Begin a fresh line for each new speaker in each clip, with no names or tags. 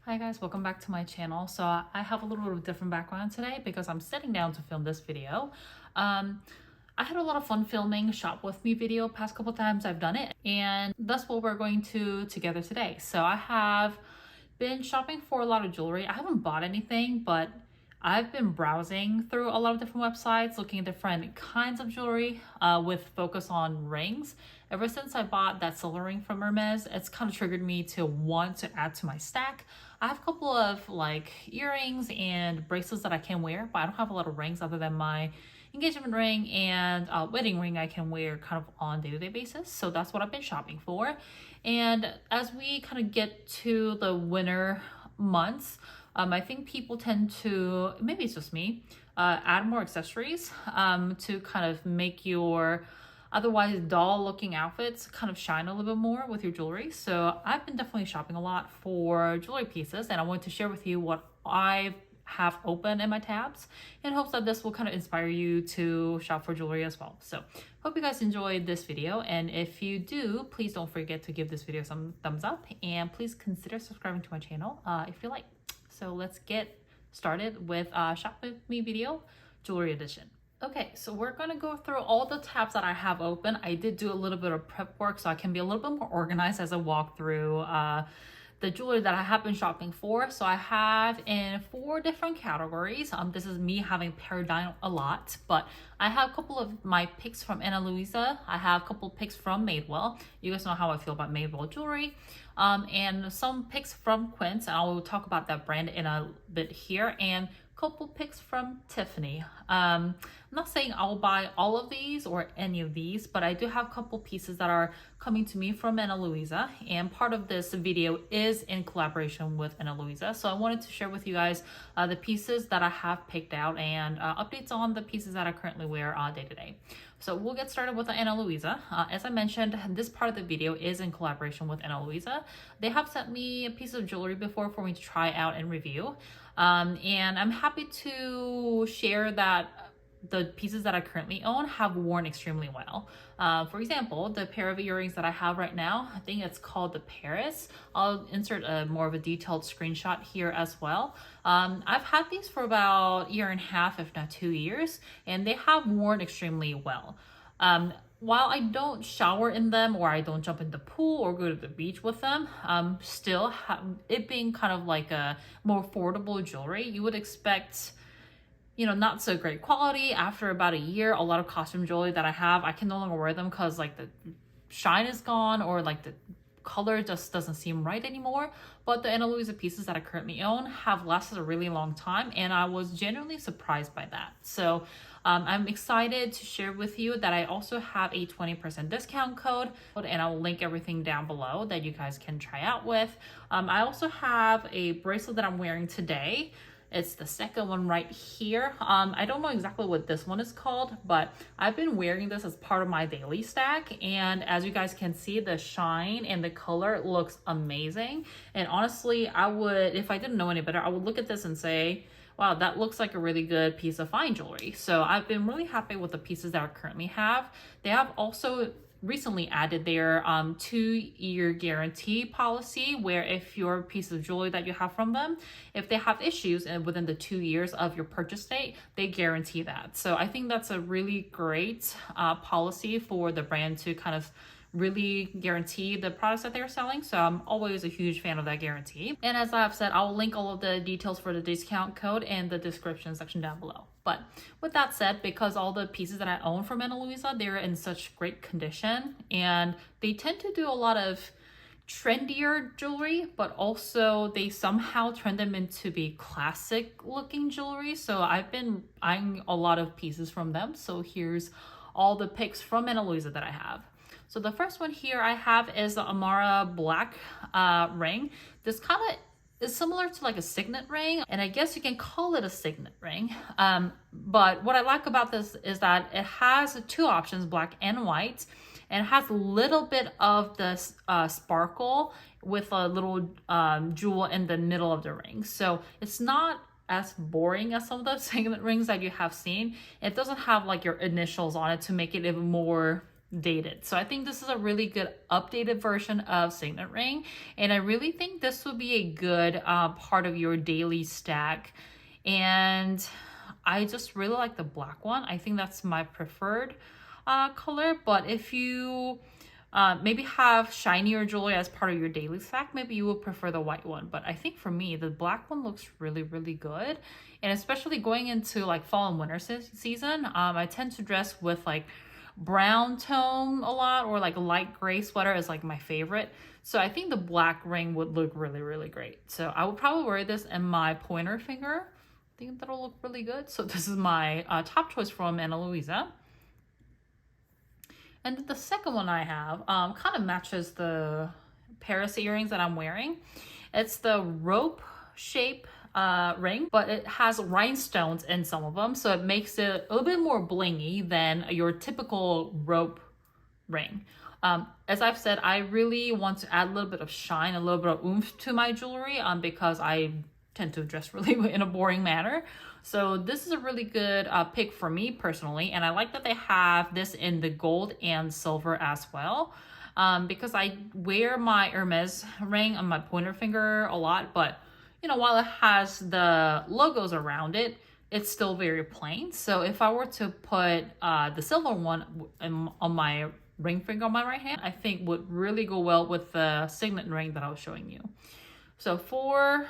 Hi guys, welcome back to my channel. So I have a little bit of a different background today because I'm sitting down to film this video. I had a lot of fun filming shop with me video past couple times I've done it, and that's what we're going to together today. So I have been shopping for a lot of jewelry. I haven't bought anything, but I've been browsing through a lot of different websites, looking at different kinds of jewelry with focus on rings. Ever since I bought that silver ring from Hermes, it's kind of triggered me to want to add to my stack. I have a couple of like earrings and bracelets that I can wear, but I don't have a lot of rings other than my engagement ring and wedding ring I can wear kind of on day-to-day basis. So that's what I've been shopping for. And as we kind of get to the winter months, I think people tend to, maybe it's just me, add more accessories to kind of make your otherwise dull looking outfits kind of shine a little bit more with your jewelry. So I've been definitely shopping a lot for jewelry pieces, and I wanted to share with you what I have open in my tabs in hopes that this will kind of inspire you to shop for jewelry as well. So hope you guys enjoyed this video, and if you do, please don't forget to give this video some thumbs up, and please consider subscribing to my channel if you like. So let's get started with Shop With Me video, Jewelry Edition. Okay, so we're gonna go through all the tabs that I have open. I did do a little bit of prep work so I can be a little bit more organized as I walk through the jewelry that I have been shopping for. So I have in 4 different categories. This is me having pared down a lot, but I have a couple of my picks from Ana Luisa. I have a couple picks from Madewell. You guys know how I feel about Madewell jewelry. And some picks from Quince, and I will talk about that brand in a bit here, and couple picks from Tiffany. I'm not saying I'll buy all of these or any of these, but I do have a couple pieces that are coming to me from Ana Luisa, and part of this video is in collaboration with Ana Luisa. So I wanted to share with you guys the pieces that I have picked out and updates on the pieces that I currently wear day to day. So we'll get started with Ana Luisa. As I mentioned, this part of the video is in collaboration with Ana Luisa. They have sent me a piece of jewelry before for me to try out and review. And I'm happy to share that the pieces that I currently own have worn extremely well. For example, the pair of earrings that I have right now, I think it's called the Paris. I'll insert more of a detailed screenshot here as well. I've had these for about 1.5 years, if not 2 years, and they have worn extremely well. While I don't shower in them, or I don't jump in the pool or go to the beach with them, still it being kind of like a more affordable jewelry, you would expect, you know, not so great quality. After about 1 year, a lot of costume jewelry that I have, I can no longer wear them because like the shine is gone, or like the color just doesn't seem right anymore. But the Ana Luisa pieces that I currently own have lasted a really long time, and I was genuinely surprised by that. So I'm excited to share with you that I also have a 20% discount code, and I will link everything down below that you guys can try out with. I also have a bracelet that I'm wearing today. It's the second one right here. I don't know exactly what this one is called, but I've been wearing this as part of my daily stack, and as you guys can see, the shine and the color looks amazing. And honestly, I would, if I didn't know any better, I would look at this and say, wow, that looks like a really good piece of fine jewelry. So I've been really happy with the pieces that I currently have. They have also recently added their 2-year guarantee policy, where if your piece of jewelry that you have from them, if they have issues and within the 2 years of your purchase date, they guarantee that. So I think that's a really great policy for the brand to kind of really guarantee the products that they're selling. So I'm always a huge fan of that guarantee. And as I've said, I'll link all of the details for the discount code in the description section down below. But with that said, because all the pieces that I own from Ana Luisa, they're in such great condition, and they tend to do a lot of trendier jewelry, but also they somehow trend them into be classic looking jewelry. So I've been eyeing a lot of pieces from them. So here's all the picks from Ana Luisa that I have. So the first one here I have is the Amara black ring. This kind of is similar to like a signet ring, and I guess you can call it a signet ring. But what I like about this is that it has 2 options, black and white, and it has a little bit of the sparkle with a little jewel in the middle of the ring. So it's not as boring as some of the signet rings that you have seen. It doesn't have like your initials on it to make it even more dated. So I think this is a really good updated version of signet ring, and I really think this would be a good part of your daily stack. And I just really like the black one. I think that's my preferred color. But if you maybe have shinier jewelry as part of your daily stack, maybe you would prefer the white one. But I think for me, the black one looks really, really good. And especially going into like fall and winter season, I tend to dress with like brown tone a lot, or like a light gray sweater is like my favorite. So I think the black ring would look really, really great. So I would probably wear this in my pointer finger. I think that'll look really good. So this is my top choice from Ana Luisa. And then the second one I have kind of matches the Paris earrings that I'm wearing. It's the rope shape ring, but it has rhinestones in some of them, so it makes it a little bit more blingy than your typical rope ring. As I've said, I really want to add a little bit of shine, a little bit of oomph to my jewelry because I tend to dress really in a boring manner. So this is a really good pick for me personally, and I like that they have this in the gold and silver as well. Because I wear my Hermes ring on my pointer finger a lot, but you know, while it has the logos around it, it's still very plain. So if I were to put the silver one on my ring finger on my right hand, I think would really go well with the signet ring that I was showing you. So for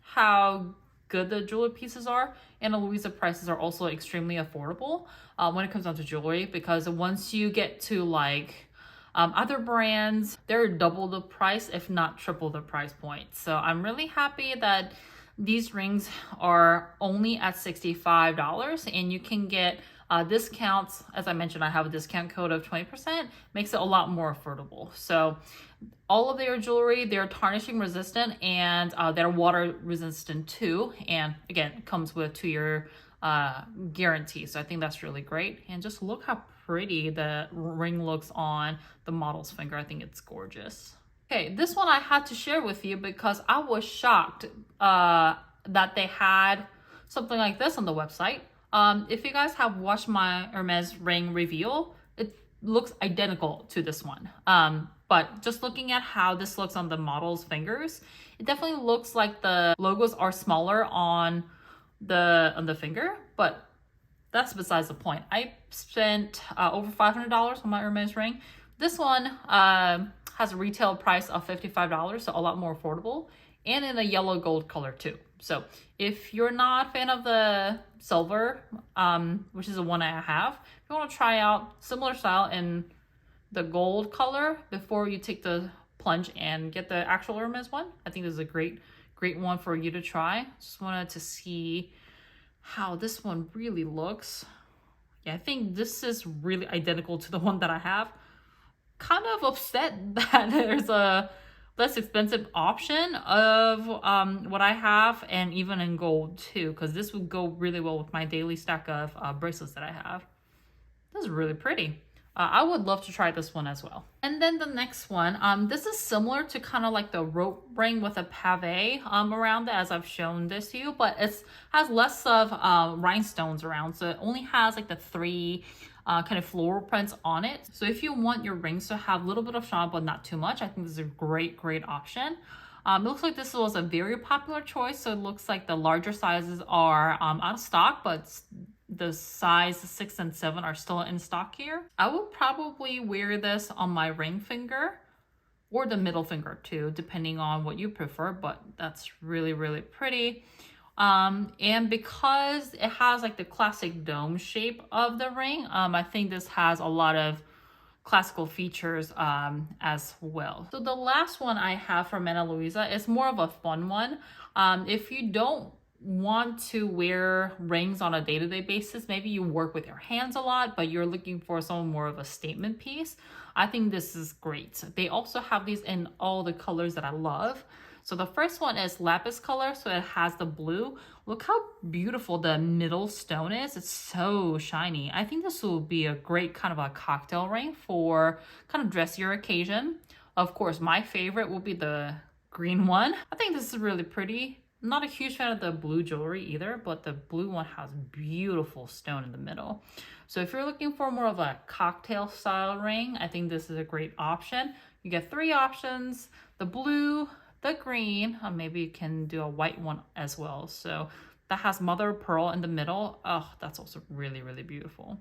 how good the jewelry pieces are, Ana Luisa prices are also extremely affordable when it comes down to jewelry, because once you get to like other brands, they're double the price, if not triple the price point. So I'm really happy that these rings are only at $65, and you can get discounts. As I mentioned, I have a discount code of 20%, makes it a lot more affordable. So all of their jewelry, they're tarnishing resistant, and they're water resistant too. And again, it comes with 2-year guarantee. So I think that's really great. And just look how pretty the ring looks on the model's finger. I think it's gorgeous. Okay, this one I had to share with you because I was shocked that they had something like this on the website. If you guys have watched my Hermes ring reveal, it looks identical to this one. But just looking at how this looks on the model's fingers, it definitely looks like the logos are smaller on the finger, but that's besides the point. I spent over $500 on my Hermes ring. This one has a retail price of $55, so a lot more affordable, and in a yellow gold color too. So if you're not a fan of the silver, which is the one I have, if you want to try out similar style in the gold color before you take the plunge and get the actual Hermes one, I think this is a great one for you to try. Just wanted to see how this one really looks. Yeah, I think this is really identical to the one that I have. Kind of upset that there's a less expensive option of what I have, and even in gold too, because this would go really well with my daily stack of bracelets that I have. This is really pretty. I would love to try this one as well. And then the next one, this is similar to kind of like the rope ring with a pave around it, as I've shown this to you, but it has less of rhinestones around. So it only has like the 3 kind of floral prints on it. So if you want your rings to have a little bit of shine, but not too much, I think this is a great option. It looks like this was a very popular choice. So it looks like the larger sizes are out of stock, but the size 6 and 7 are still in stock here. I would probably wear this on my ring finger or the middle finger too, depending on what you prefer, but that's really pretty. And because it has like the classic dome shape of the ring, I think this has a lot of classical features as well. So the last one I have from Ana Luisa is more of a fun one. If you don't want to wear rings on a day-to-day basis, maybe you work with your hands a lot, but you're looking for some more of a statement piece, I think this is great. They also have these in all the colors that I love. So the first one is lapis color, so it has the blue. Look how beautiful the middle stone is. It's so shiny. I think this will be a great kind of a cocktail ring for kind of dressier occasion. Of course, my favorite will be the green one. I think this is really pretty. I'm not a huge fan of the blue jewelry either, but the blue one has beautiful stone in the middle. So if you're looking for more of a cocktail style ring, I think this is a great option. You get 3 options: the blue, the green, maybe you can do a white one as well. So that has mother of pearl in the middle. Oh, that's also really, really beautiful.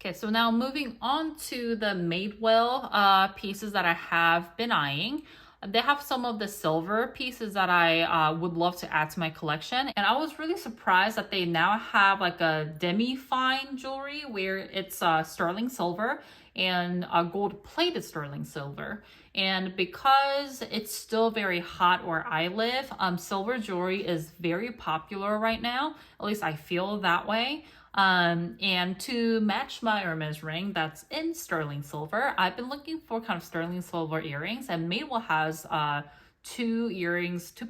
Okay, so now moving on to the Madewell pieces that I have been eyeing. They have some of the silver pieces that I would love to add to my collection. And I was really surprised that they now have like a demi-fine jewelry where it's sterling silver and gold-plated sterling silver. And because it's still very hot where I live, silver jewelry is very popular right now. At least I feel that way. And to match my Hermes ring that's in sterling silver, I've been looking for kind of sterling silver earrings, and Madewell has two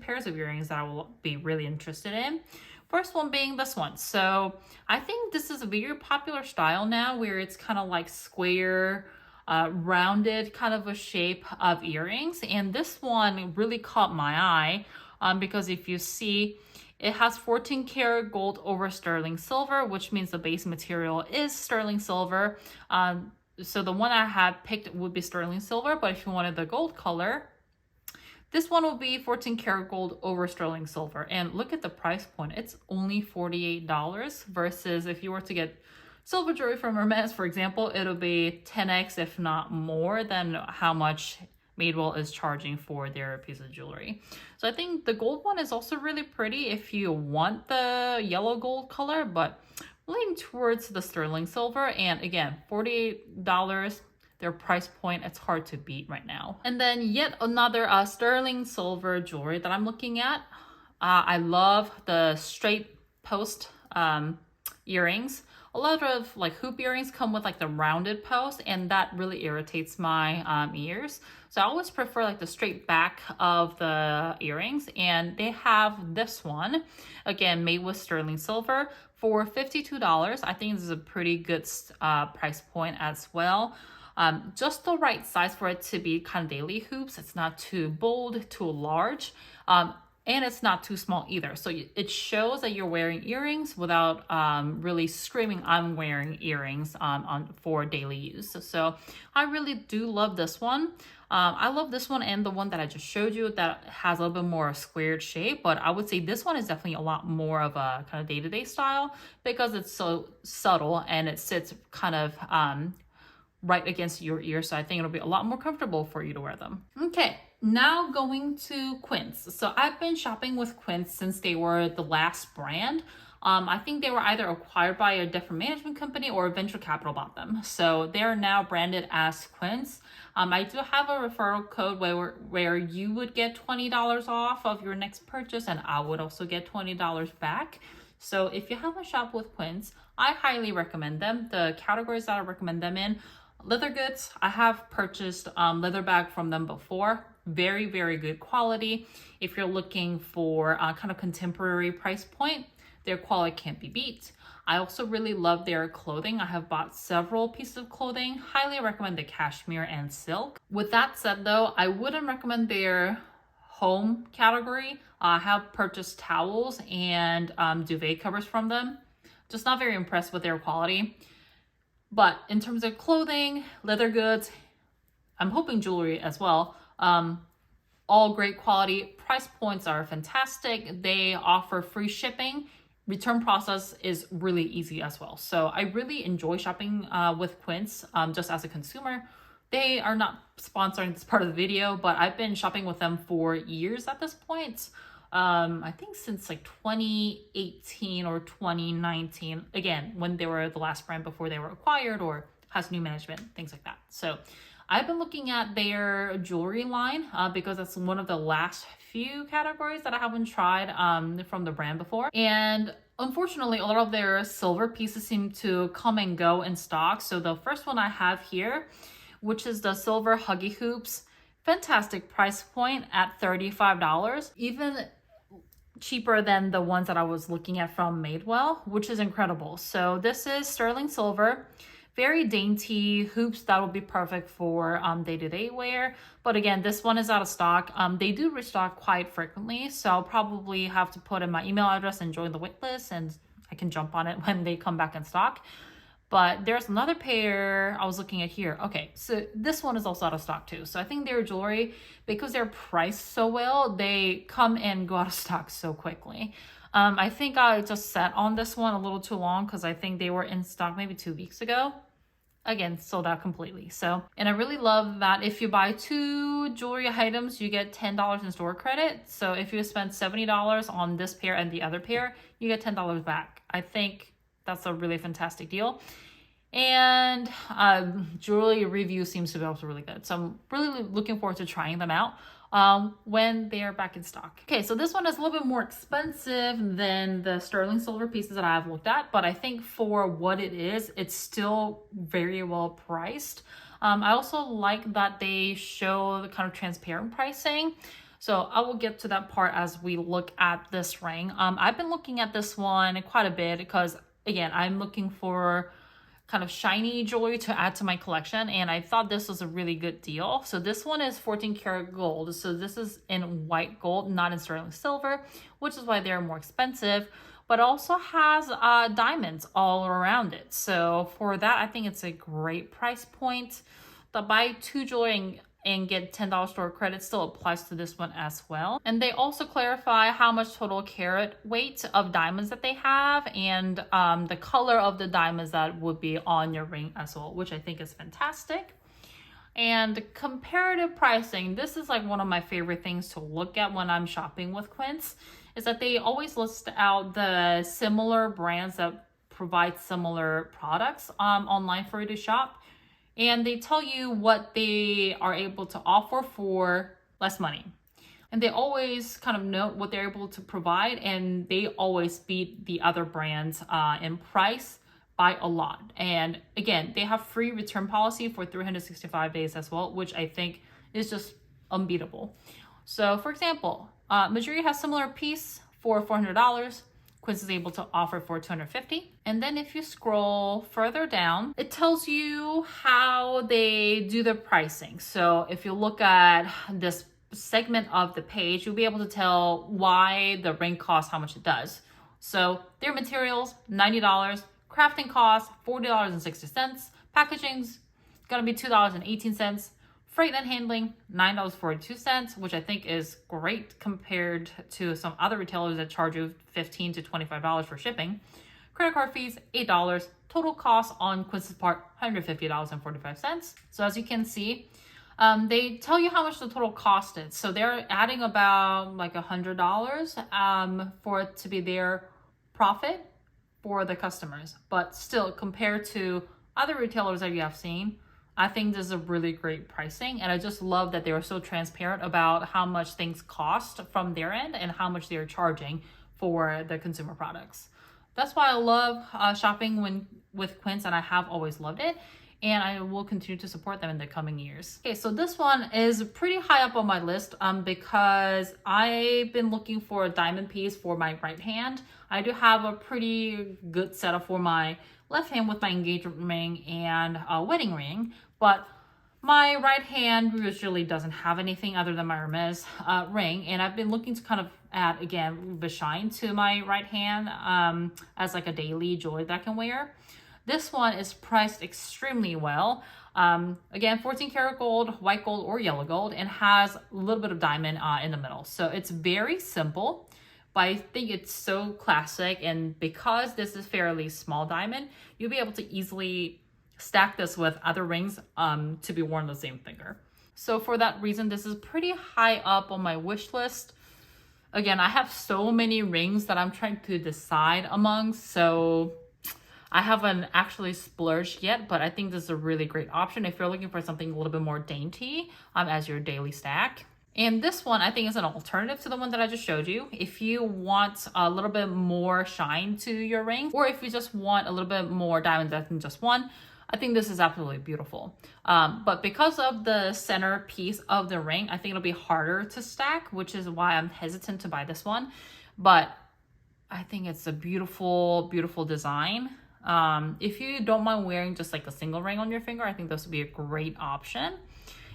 pairs of earrings that I will be really interested in. First one being this one. So I think this is a very popular style now where it's kind of like square, rounded kind of a shape of earrings. And this one really caught my eye because if you see, it has 14 karat gold over sterling silver, which means the base material is sterling silver. So the one I had picked would be sterling silver, but if you wanted the gold color, this one will be 14 karat gold over sterling silver. And look at the price point. It's only $48 versus if you were to get silver jewelry from Hermes, for example, it'll be 10x, if not more, than how much Madewell is charging for their piece of jewelry. So I think the gold one is also really pretty if you want the yellow gold color, but leaning towards the sterling silver. And again, $48, their price point, it's hard to beat right now. And then yet another sterling silver jewelry that I'm looking at. I love the straight post earrings. A lot of like hoop earrings come with like the rounded post, and that really irritates my ears. So I always prefer like the straight back of the earrings, and they have this one, again, made with sterling silver for $52. I think this is a pretty good price point as well. Just the right size for it to be kind of daily hoops. It's not too bold, too large. And it's not too small either. So it shows that you're wearing earrings without really screaming, I'm wearing earrings for daily use. So I really do love this one. I love this one and the one that I just showed you that has a little bit more squared shape. But I would say this one is definitely a lot more of a kind of day-to-day style because it's so subtle and it sits kind of right against your ear. So I think it'll be a lot more comfortable for you to wear them. Okay. Now going to Quince. So I've been shopping with Quince since they were the last brand. I think they were either acquired by a different management company or venture capital bought them. So they're now branded as Quince. I do have a referral code where you would get $20 off of your next purchase, and I would also get $20 back. So if you haven't shopped with Quince, I highly recommend them. The categories that I recommend them in: leather goods. I have purchased leather bag from them before. Very, very good quality. If you're looking for a kind of contemporary price point, their quality can't be beat. I also really love their clothing. I have bought several pieces of clothing. Highly recommend the cashmere and silk. With that said though, I wouldn't recommend their home category. I have purchased towels and duvet covers from them. Just not very impressed with their quality. But in terms of clothing, leather goods, I'm hoping jewelry as well, all great quality. Price points are fantastic. They offer free shipping. Return process is really easy as well. So I really enjoy shopping with Quince just as a consumer. They are not sponsoring this part of the video, but I've been shopping with them for years at this point. I think since like 2018 or 2019, again, when they were the last brand before they were acquired or has new management, things like that. So I've been looking at their jewelry line because that's one of the last few categories that I haven't tried from the brand before. And unfortunately, a lot of their silver pieces seem to come and go in stock. So the first one I have here, which is the silver huggy hoops, fantastic price point at $35. Even cheaper than the ones that I was looking at from Madewell, which is incredible. So this is sterling silver, very dainty hoops that will be perfect for day-to-day wear. But again, this one is out of stock. They do restock quite frequently, so I'll probably have to put in my email address and join the wait list, and I can jump on it when they come back in stock. But there's another pair I was looking at here. Okay, so this one is also out of stock too. So I think their jewelry, because they're priced so well, they come and go out of stock so quickly. I think I just sat on this one a little too long because I think they were in stock maybe 2 weeks ago. Again, sold out completely. So, and I really love that if you buy 2 jewelry items, you get $10 in store credit. So if you spend $70 on this pair and the other pair, you get $10 back. I think that's a really fantastic deal. And jewelry review seems to be also really good. So I'm really looking forward to trying them out when they are back in stock. Okay, so this one is a little bit more expensive than the sterling silver pieces that I've looked at, but I think for what it is, it's still very well priced. I also like that they show the kind of transparent pricing. So I will get to that part as we look at this ring. I've been looking at this one quite a bit because, again, I'm looking for kind of shiny jewelry to add to my collection, and I thought this was a really good deal. So this one is 14 karat gold. So this is in white gold, not in sterling silver, which is why they're more expensive, but also has diamonds all around it. So for that, I think it's a great price point. The buy 2 jewelry and get $10 store credit still applies to this one as well. And they also clarify how much total carat weight of diamonds that they have, and the color of the diamonds that would be on your ring as well, which I think is fantastic. And comparative pricing, this is like one of my favorite things to look at when I'm shopping with Quince, is that they always list out the similar brands that provide similar products online for you to shop. And they tell you what they are able to offer for less money. And they always kind of note what they're able to provide, and they always beat the other brands in price by a lot. And again, they have free return policy for 365 days as well, which I think is just unbeatable. So for example, Majuri has similar piece for $400. Quince is able to offer for $250. And then if you scroll further down, it tells you how they do the pricing. So if you look at this segment of the page, you'll be able to tell why the ring costs how much it does. So their materials, $90. Crafting costs, $40.60. Packaging's gonna be $2.18. Freight and handling, $9.42, which I think is great compared to some other retailers that charge you $15 to $25 for shipping. Credit card fees, $8. Total cost on Quince's part, $150.45. So as you can see, they tell you how much the total cost is. So they're adding about like $100 for it to be their profit for the customers. But still, compared to other retailers that you have seen, I think this is a really great pricing, and I just love that they are so transparent about how much things cost from their end and how much they're charging for the consumer products. That's why I love shopping with Quince, and I have always loved it, and I will continue to support them in the coming years. Okay, so this one is pretty high up on my list because I've been looking for a diamond piece for my right hand. I do have a pretty good setup for my left hand with my engagement ring and a wedding ring, but my right hand usually doesn't have anything other than my Hermes ring, and I've been looking to kind of add, again, the shine to my right hand as like a daily jewelry that I can wear. This one is priced extremely well. Again, 14 karat gold, white gold, or yellow gold, and has a little bit of diamond in the middle. So it's very simple, but I think it's so classic, and because this is fairly small diamond, you'll be able to easily stack this with other rings to be worn on the same finger. So for that reason, this is pretty high up on my wish list. Again, I have so many rings that I'm trying to decide among, so I haven't actually splurged yet, but I think this is a really great option if you're looking for something a little bit more dainty as your daily stack. And this one, I think, is an alternative to the one that I just showed you. If you want a little bit more shine to your ring, or if you just want a little bit more diamonds than just one, I think this is absolutely beautiful. But because of the center piece of the ring, I think it'll be harder to stack, which is why I'm hesitant to buy this one. But I think it's a beautiful, beautiful design. If you don't mind wearing just like a single ring on your finger, I think this would be a great option.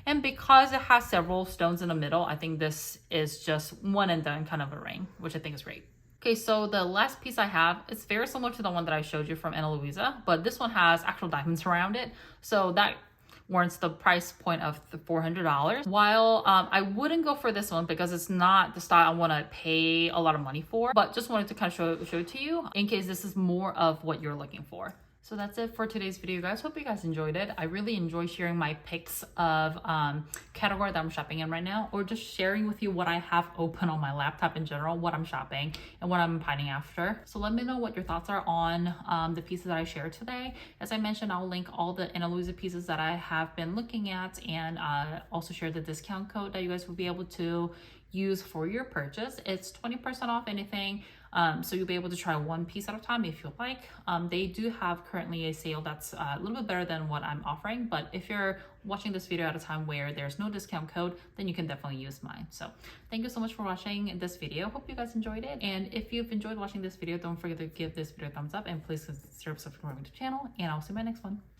And because it has several stones in the middle, I think this is just one and done kind of a ring, which I think is great. Okay, so the last piece I have, it's very similar to the one that I showed you from Ana Luisa, but this one has actual diamonds around it. So that warrants the price point of the $400. While I wouldn't go for this one because it's not the style I want to pay a lot of money for, but just wanted to kind of show it to you in case this is more of what you're looking for. So that's it for today's video, guys. Hope you guys enjoyed it. I really enjoy sharing my picks of category that I'm shopping in right now, or just sharing with you what I have open on my laptop in general, what I'm shopping and what I'm pining after. So let me know what your thoughts are on the pieces that I shared today. As I mentioned, I'll link all the Ana Luisa pieces that I have been looking at, and also share the discount code that you guys will be able to use for your purchase. It's 20% off anything. So you'll be able to try one piece at a time if you like. They do have currently a sale that's a little bit better than what I'm offering, but if you're watching this video at a time where there's no discount code, then you can definitely use mine. So thank you so much for watching this video. Hope you guys enjoyed it. And if you've enjoyed watching this video, don't forget to give this video a thumbs up, and please consider subscribing to the channel, and I'll see you in my next one.